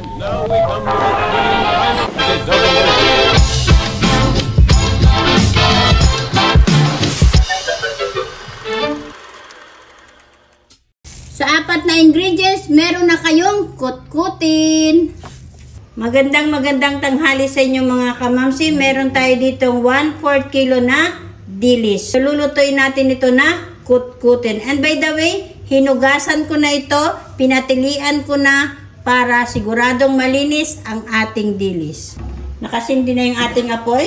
And now we come to the final deserving. Sa apat na ingredients, meron na kayong kutkutin. Magandang tanghali sa inyo mga kamamsi. Meron tayo dito 1/4 kilo na dilis. Lulutuin natin ito na kutkutin. And by the way, hinugasan ko na ito, pinatilian ko na para siguradong malinis ang ating dilis. Nakasindi na yung ating apoy.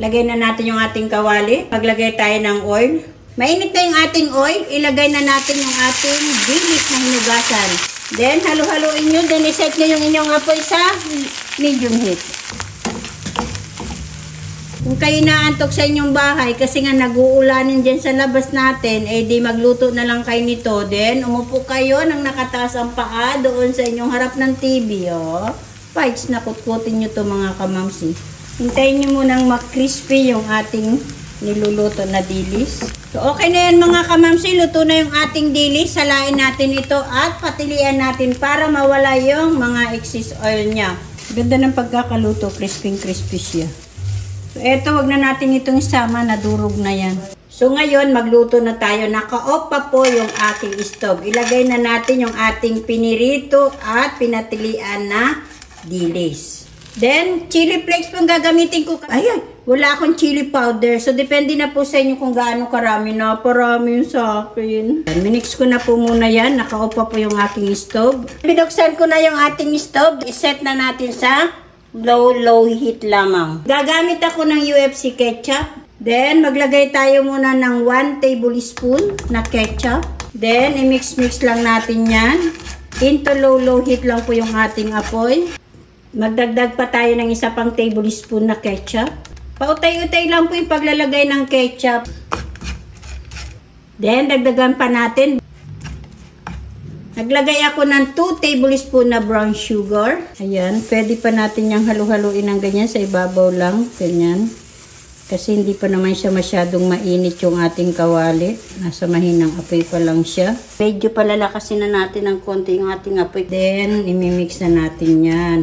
Lagay na natin yung ating kawali. Maglagay tayo ng oil. Mainit na yung ating oil. Ilagay na natin yung ating dilis na hinugasan. Then, halu-haluin nyo. Then, iset nyo yung inyong apoy sa medium heat. Kung kayo naantok sa inyong bahay kasi nga nag-uulanin dyan sa labas natin, eh di magluto na lang kayo nito. Then, umupo kayo nang nakataas ang paa doon sa inyong harap ng TV. Oh. Fights na kutkutin nyo to mga kamamsi. Hintayin nyo munang mag-crispy yung ating niluluto na dilis. So, okay na yan mga kamamsi. Luto na yung ating dilis. Salain natin ito at patilian natin para mawala yung mga excess oil niya. Ganda ng pagkakaluto. Crispy siya. So, eto, wag na natin itong isama, nadurog na yan. So, ngayon, magluto na tayo. Naka-off pa po yung ating stove. Ilagay na natin yung ating pinirito at pinatilian na dilis. Then, chili flakes po gagamitin ko. Ayan, wala akong chili powder. So, depende na po sa inyo kung gaano karami na. Parami yun sa akin. Minix ko na po muna yan. Naka-off pa po yung aking stove. Binuksan ko na yung ating stove. Iset na natin sa low heat lamang. Gagamit ako ng UFC ketchup. Then, maglagay tayo muna ng 1 tablespoon na ketchup. Then, i-mix lang natin yan. Into low heat lang po yung ating apoy. Magdagdag pa tayo ng isa pang tablespoon na ketchup. Pautay-utay lang po yung paglalagay ng ketchup. Then, dagdagan pa natin. Naglagay ako ng 2 tablespoon na brown sugar. Ayan, pwede pa natin yung halu-haluin ng ganyan sa ibabaw lang. Ganyan. Kasi hindi pa naman siya masyadong mainit yung ating kawali. Nasa mahinang apoy pa lang siya. Medyo palalakasin na natin ng konti yung ating apoy. Then, imimix na natin yan.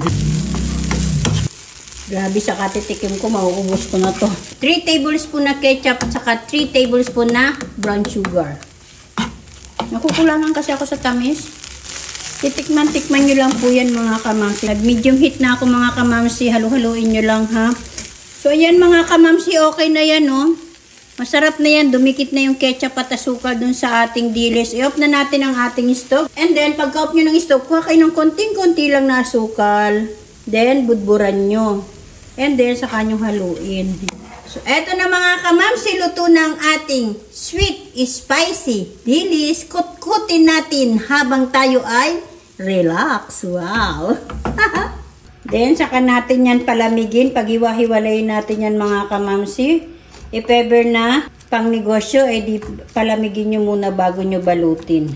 Grabe, sa katitikim ko, mauubos ko na to. 3 tablespoon na ketchup at saka 3 tablespoon na brown sugar. Nakukulangan kasi ako sa tamis. Titikman nyo lang po yan mga kamamsi. Nag-medium heat na ako mga kamamsi. Halu-haluin nyo lang ha. So ayan mga kamamsi, okay na yan no. Masarap na yan. Dumikit na yung ketchup at asukal dun sa ating dilis. I-off na natin ang ating stove. And then pagka-off nyo ng stove, kuha kayo ng konting-konti lang na asukal. Then budburan nyo. And then saka nyo haluin. So, eto na mga kamamsi, luto ng ating sweet, spicy dilis. Kutkutin natin habang tayo ay relax. Wow! Then, saka natin yan palamigin. Pag-iwa-hiwalayin natin yan mga kamamsi. If ever na pang negosyo, di palamigin nyo muna bago nyo balutin.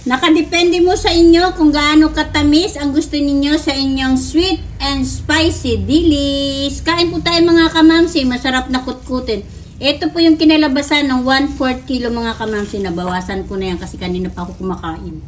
Nakadepende mo sa inyo kung gaano katamis ang gusto ninyo sa inyong sweet and spicy dilis. Kain po tayo mga kamamsi, masarap na kutkutin. Ito po yung kinalabasan ng 1/4 kilo mga kamamsi. Nabawasan ko na yan kasi kanina pa ako kumakain.